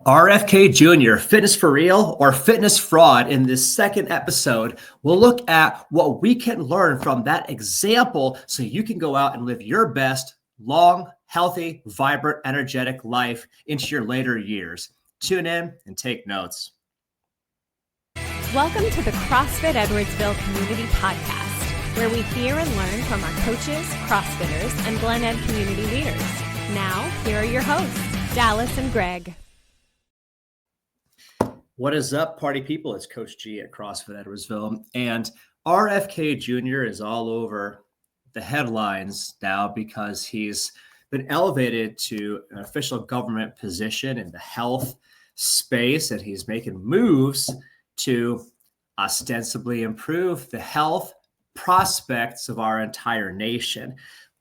RFK Jr., fitness for real or fitness fraud? In this second episode, we'll look at what we can learn from that example so you can go out and live your best, long, healthy, vibrant, energetic life into your later years. Tune in and take notes. Welcome to the CrossFit Edwardsville Community Podcast, where we hear and learn from our coaches, CrossFitters, and Glen Ed community leaders. Now, here are your hosts, Dallas and Greg. What is up, party people? It's Coach G at CrossFit Edwardsville, and RFK Jr. is all over the headlines now because he's been elevated to an official government position in the health space, and he's making moves to ostensibly improve the health prospects of our entire nation.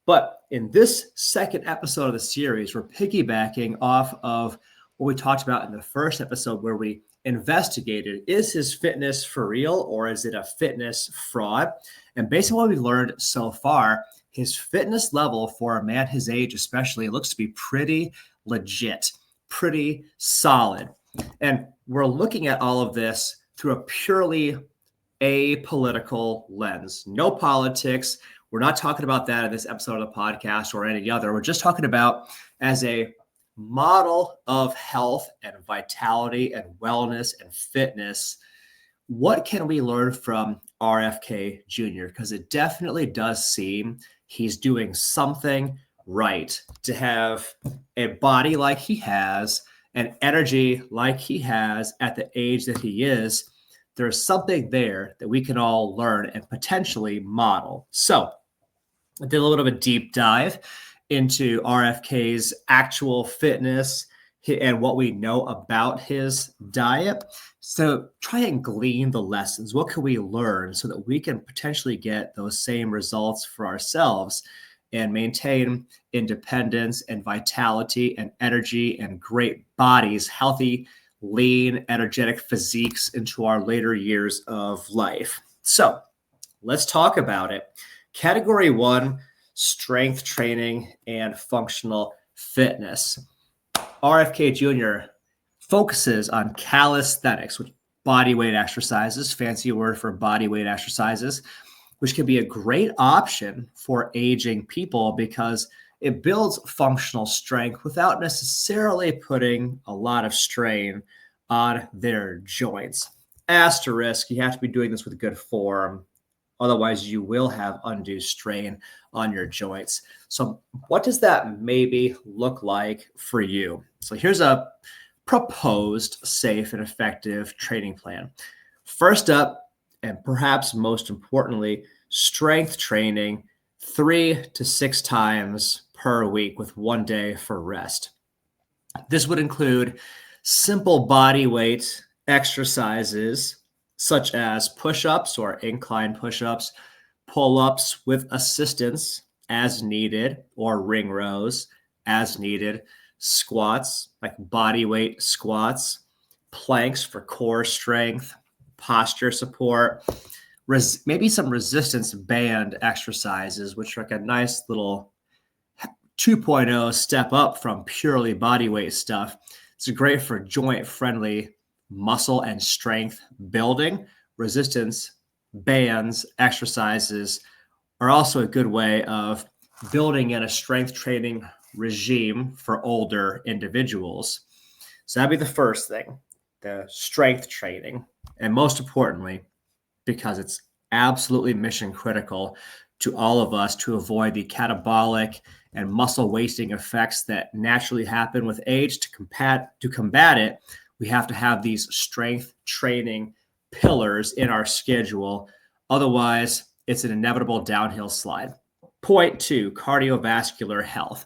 But in this second episode of the series, we're piggybacking off of what we talked about in the first episode, where we investigated, is his fitness for real or is it a fitness fraud? And based on what we've learned so far, his fitness level for a man his age especially looks to be pretty legit, pretty solid. And we're looking at all of this through a purely apolitical lens. No politics. We're not talking about that in this episode of the podcast or any other. We're just talking about, as a model of health and vitality and wellness and fitness, what can we learn from RFK Jr.? Because it definitely does seem he's doing something right to have a body like he has, and energy like he has at the age that he is. There's something there that we can all learn and potentially model. So I did a little bit of a deep dive into RFK's actual fitness and what we know about his diet. So try and glean the lessons. What can we learn so that we can potentially get those same results for ourselves and maintain independence and vitality and energy and great bodies, healthy, lean, energetic physiques into our later years of life? So let's talk about it. Category 1, strength training and functional fitness. RFK Jr. focuses on calisthenics, which body weight exercises, fancy word for body weight exercises, which can be a great option for aging people because it builds functional strength without necessarily putting a lot of strain on their joints. Asterisk, you have to be doing this with good form. Otherwise, you will have undue strain on your joints. So what does that maybe look like for you? So here's a proposed safe and effective training plan. First up, and perhaps most importantly, strength training 3 to 6 times per week with 1 day for rest. This would include simple body weight exercises such as push-ups or incline push-ups, pull-ups with assistance as needed, or ring rows as needed, squats, like body weight squats, planks for core strength, posture support, maybe some resistance band exercises, which are like a nice little 2.0 step up from purely body weight stuff. It's great for joint-friendly muscle and strength building. Resistance bands exercises are also a good way of building in a strength training regime for older individuals. So that'd be the first thing, the strength training. And most importantly, because it's absolutely mission critical to all of us to avoid the catabolic and muscle wasting effects that naturally happen with age, to combat it, we have to have these strength training pillars in our schedule. Otherwise, it's an inevitable downhill slide. Point 2, cardiovascular health.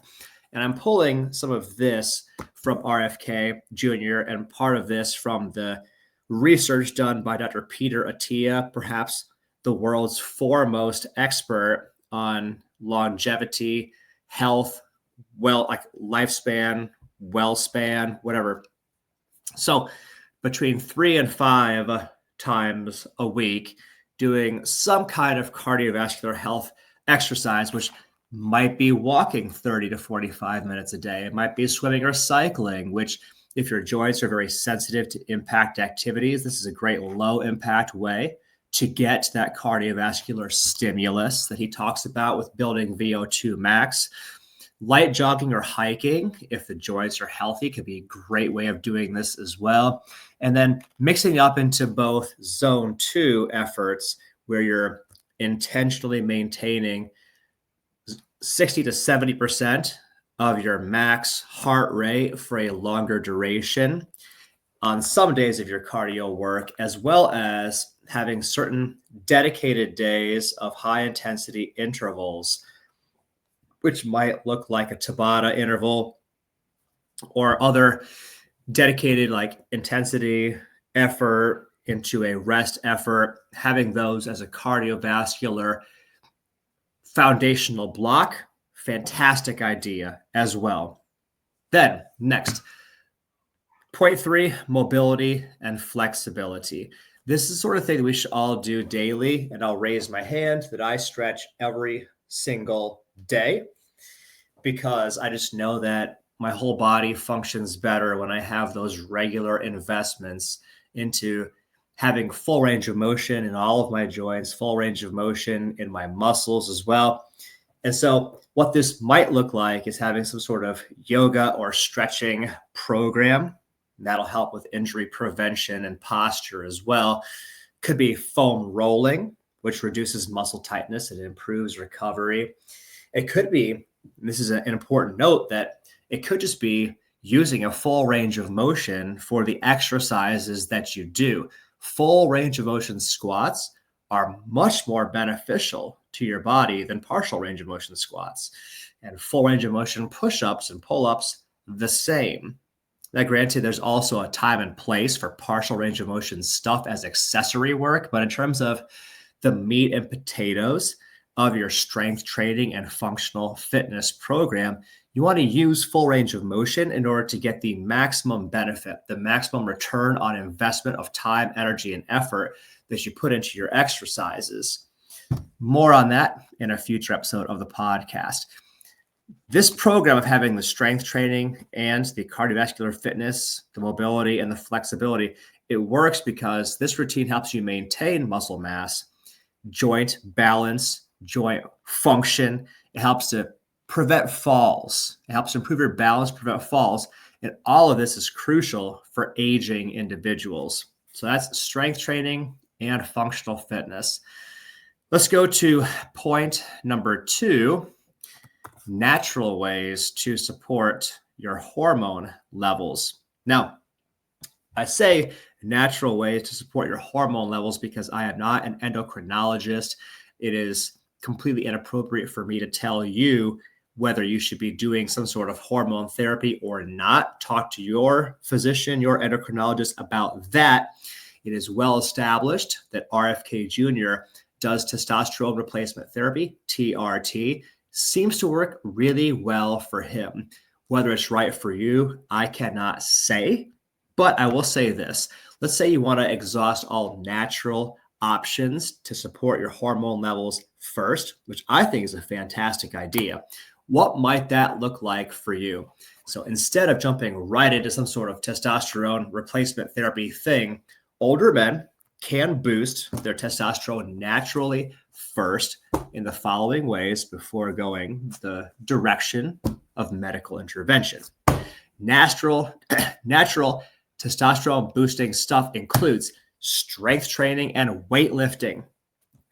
And I'm pulling some of this from RFK Jr. and part of this from the research done by Dr. Peter Attia, perhaps the world's foremost expert on longevity, health, like lifespan, well-span, whatever. So between 3 and 5 times a week, doing some kind of cardiovascular health exercise, which might be walking 30 to 45 minutes a day. It might be swimming or cycling, which if your joints are very sensitive to impact activities, this is a great low impact way to get that cardiovascular stimulus that he talks about with building VO2 max. Light jogging or hiking, if the joints are healthy, could be a great way of doing this as well. And then mixing up into both zone 2 efforts where you're intentionally maintaining 60 to 70% of your max heart rate for a longer duration on some days of your cardio work, as well as having certain dedicated days of high intensity intervals, which might look like a Tabata interval or other dedicated like intensity effort into a rest effort, having those as a cardiovascular foundational block. Fantastic idea as well. Then next, point 3, mobility and flexibility. This is the sort of thing that we should all do daily, and I'll raise my hand that I stretch every single day because I just know that my whole body functions better when I have those regular investments into having full range of motion in all of my joints, full range of motion in my muscles as well. And so what this might look like is having some sort of yoga or stretching program. That'll help with injury prevention and posture as well. Could be foam rolling, which reduces muscle tightness and improves recovery. It could be, and this is an important note, that it could just be using a full range of motion for the exercises that you do. Full range of motion squats are much more beneficial to your body than partial range of motion squats. And full range of motion push-ups and pull-ups, the same. Now, granted, there's also a time and place for partial range of motion stuff as accessory work, but in terms of the meat and potatoes of your strength training and functional fitness program, you want to use full range of motion in order to get the maximum benefit, the maximum return on investment of time, energy, and effort that you put into your exercises. More on that in a future episode of the podcast. This program of having the strength training and the cardiovascular fitness, the mobility, and the flexibility, it works because this routine helps you maintain muscle mass, joint balance, joint function. It helps to prevent falls. It helps improve your balance, prevent falls. And all of this is crucial for aging individuals. So that's strength training and functional fitness. Let's go to point number 2, natural ways to support your hormone levels. Now, I say natural ways to support your hormone levels because I am not an endocrinologist. It is completely inappropriate for me to tell you whether you should be doing some sort of hormone therapy or not. Talk to your physician, your endocrinologist about that. It is well established that RFK Jr. does testosterone replacement therapy, TRT, seems to work really well for him. Whether it's right for you, I cannot say, but I will say this. Let's say you want to exhaust all natural options to support your hormone levels first, which I think is a fantastic idea. What might that look like for you? So instead of jumping right into some sort of testosterone replacement therapy thing, older men can boost their testosterone naturally first in the following ways before going the direction of medical intervention. Natural testosterone boosting stuff includes strength training and weightlifting.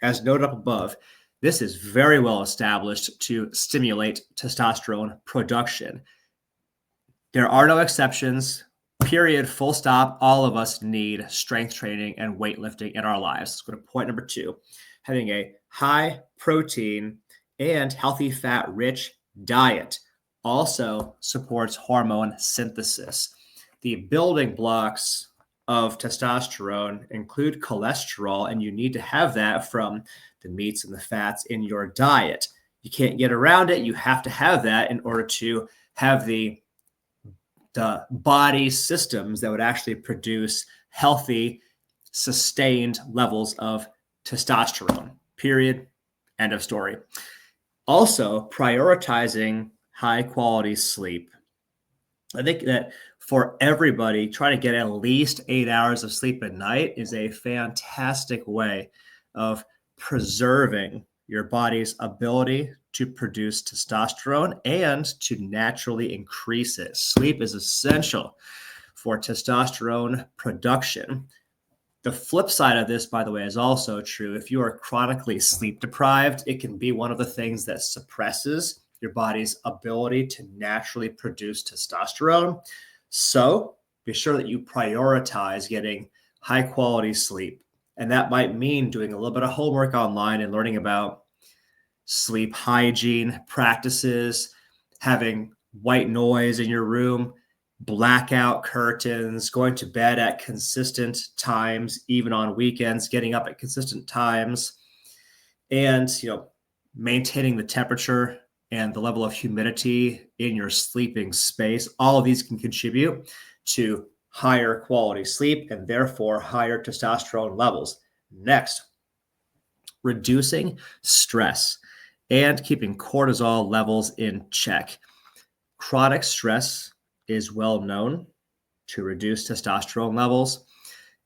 As noted up above, this is very well established to stimulate testosterone production. There are no exceptions. Period, full stop. All of us need strength training and weightlifting in our lives. Let's go to point number 2. Having a high protein and healthy fat rich diet also supports hormone synthesis. The building blocks of testosterone include cholesterol, and you need to have that from the meats and the fats in your diet. You can't get around it. You have to have that in order to have the body systems that would actually produce healthy, sustained levels of testosterone. Period. End of story. Also, prioritizing high quality sleep. I think that for everybody, trying to get at least 8 hours of sleep at night is a fantastic way of preserving your body's ability to produce testosterone and to naturally increase it. Sleep is essential for testosterone production. The flip side of this, by the way, is also true. If you are chronically sleep deprived, it can be one of the things that suppresses your body's ability to naturally produce testosterone. So be sure that you prioritize getting high quality sleep. And that might mean doing a little bit of homework online and learning about sleep hygiene practices, having white noise in your room, blackout curtains, going to bed at consistent times, even on weekends, getting up at consistent times, and maintaining the temperature and the level of humidity in your sleeping space. All of these can contribute to higher quality sleep and therefore higher testosterone levels. Next, reducing stress and keeping cortisol levels in check. Chronic stress is well known to reduce testosterone levels.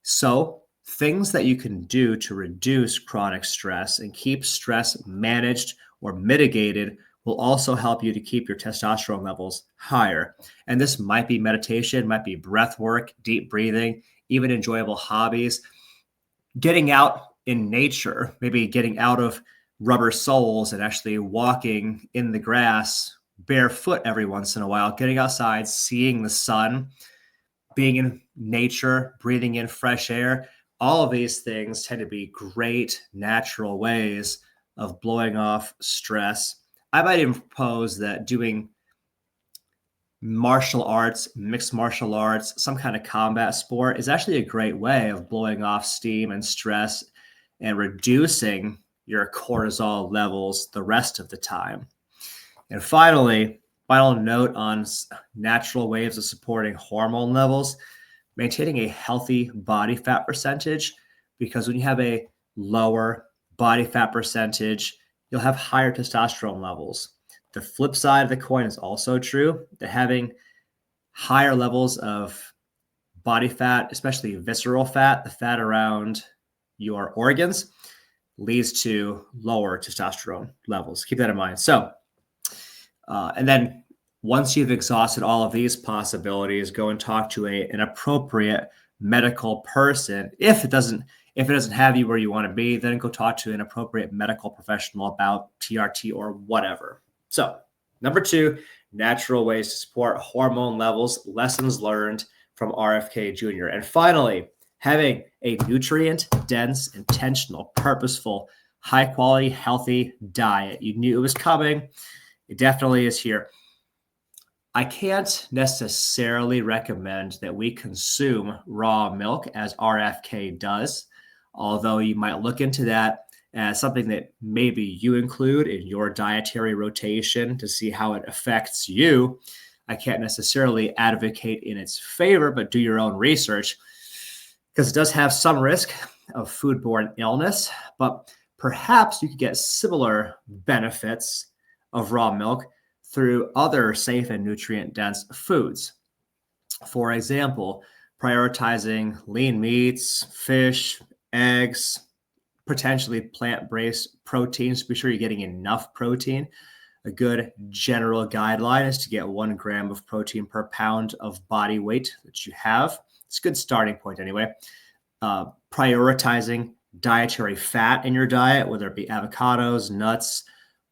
So things that you can do to reduce chronic stress and keep stress managed or mitigated will also help you to keep your testosterone levels higher. And this might be meditation, might be breath work, deep breathing, even enjoyable hobbies, getting out in nature, maybe getting out of rubber soles and actually walking in the grass barefoot every once in a while, getting outside, seeing the sun, being in nature, breathing in fresh air. All of these things tend to be great natural ways of blowing off stress. I might even propose that doing martial arts, mixed martial arts, some kind of combat sport is actually a great way of blowing off steam and stress and reducing your cortisol levels the rest of the time. And finally, final note on natural ways of supporting hormone levels, maintaining a healthy body fat percentage, because when you have a lower body fat percentage, you'll have higher testosterone levels. The flip side of the coin is also true, that having higher levels of body fat, especially visceral fat, the fat around your organs, leads to lower testosterone levels. Keep that in mind. So, and then once you've exhausted all of these possibilities, go and talk to an appropriate medical person. If it doesn't have you where you want to be, then go talk to an appropriate medical professional about TRT or whatever. So, number 2, natural ways to support hormone levels, lessons learned from RFK Jr. And finally, having a nutrient-dense, intentional, purposeful, high-quality, healthy diet. You knew it was coming. It definitely is here. I can't necessarily recommend that we consume raw milk as RFK does, although you might look into that as something that maybe you include in your dietary rotation to see how it affects you. I can't necessarily advocate in its favor, but do your own research, because it does have some risk of foodborne illness, but perhaps you could get similar benefits of raw milk through other safe and nutrient-dense foods. For example, prioritizing lean meats, fish, eggs, potentially plant-based proteins. Be sure you're getting enough protein. A good general guideline is to get 1 gram of protein per pound of body weight that you have. It's a good starting point anyway. Prioritizing dietary fat in your diet, whether it be avocados, nuts,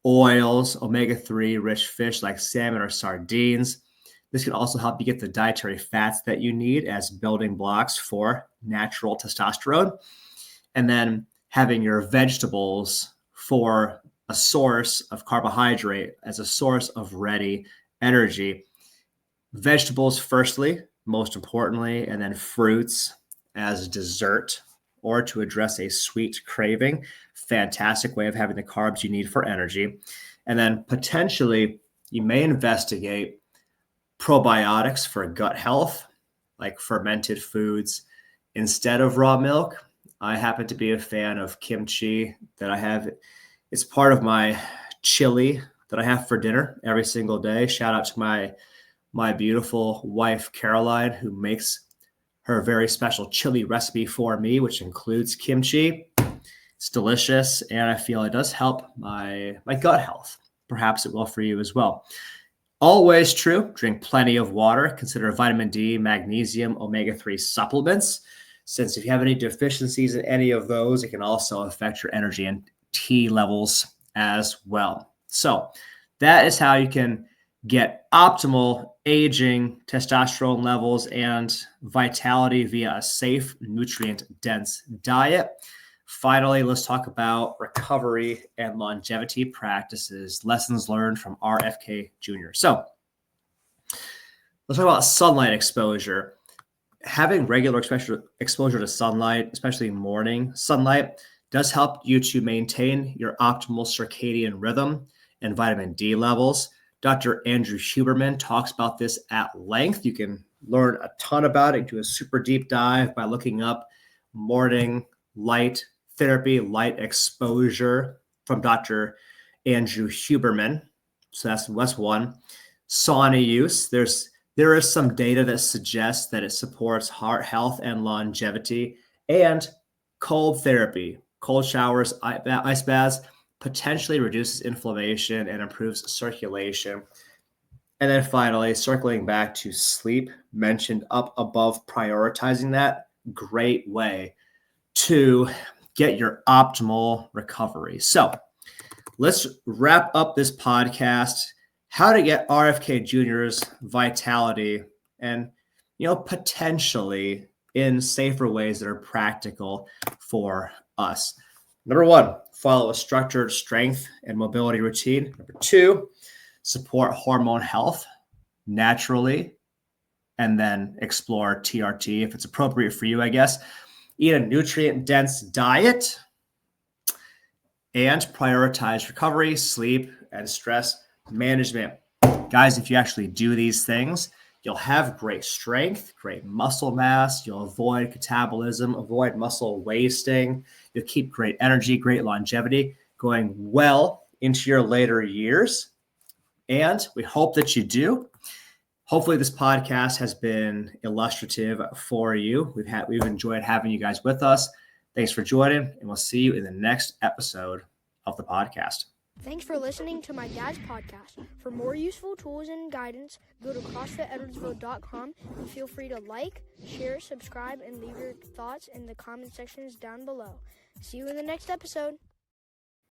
oils, omega-3 rich fish like salmon or sardines. This can also help you get the dietary fats that you need as building blocks for natural testosterone. And then having your vegetables for a source of carbohydrate as a source of ready energy. Vegetables firstly, most importantly, and then fruits as dessert or to address a sweet craving. Fantastic way of having the carbs you need for energy. And then potentially you may investigate probiotics for gut health, like fermented foods instead of raw milk. I happen to be a fan of kimchi that I have. It's part of my chili that I have for dinner every single day. Shout out to my my beautiful wife, Caroline, who makes her very special chili recipe for me, which includes kimchi. It's delicious, and I feel it does help my gut health. Perhaps it will for you as well. Always true. Drink plenty of water. Consider vitamin D, magnesium, omega-3 supplements, since if you have any deficiencies in any of those, it can also affect your energy and T levels as well. So that is how you can get optimal aging, testosterone levels, and vitality via a safe, nutrient-dense diet. Finally, let's talk about recovery and longevity practices, lessons learned from RFK Jr. So let's talk about sunlight exposure. Having regular exposure to sunlight, especially morning sunlight, does help you to maintain your optimal circadian rhythm and vitamin D levels. Dr. Andrew Huberman talks about this at length. You can learn a ton about it, do a super deep dive by looking up morning light therapy, light exposure from Dr. Andrew Huberman. So that's one. Sauna use. There is some data that suggests that it supports heart health and longevity. And cold therapy, cold showers, ice baths, potentially reduces inflammation and improves circulation. And then finally, circling back to sleep, mentioned up above, prioritizing that, great way to get your optimal recovery. So let's wrap up this podcast. How to get RFK Jr.'s vitality and, potentially in safer ways that are practical for us. Number one, follow a structured strength and mobility routine. Number two, support hormone health naturally, and then explore TRT if it's appropriate for you, I guess. Eat a nutrient-dense diet and prioritize recovery, sleep, and stress management. Guys, if you actually do these things, you'll have great strength, great muscle mass. You'll avoid catabolism, avoid muscle wasting. You'll keep great energy, great longevity going well into your later years. And we hope that you do. Hopefully this podcast has been illustrative for you. We've enjoyed having you guys with us. Thanks for joining, and we'll see you in the next episode of the podcast. Thanks for listening to my dad's podcast. For more useful tools and guidance, go to CrossFitEdwardsville.com and feel free to like, share, subscribe, and leave your thoughts in the comment sections down below. See you in the next episode.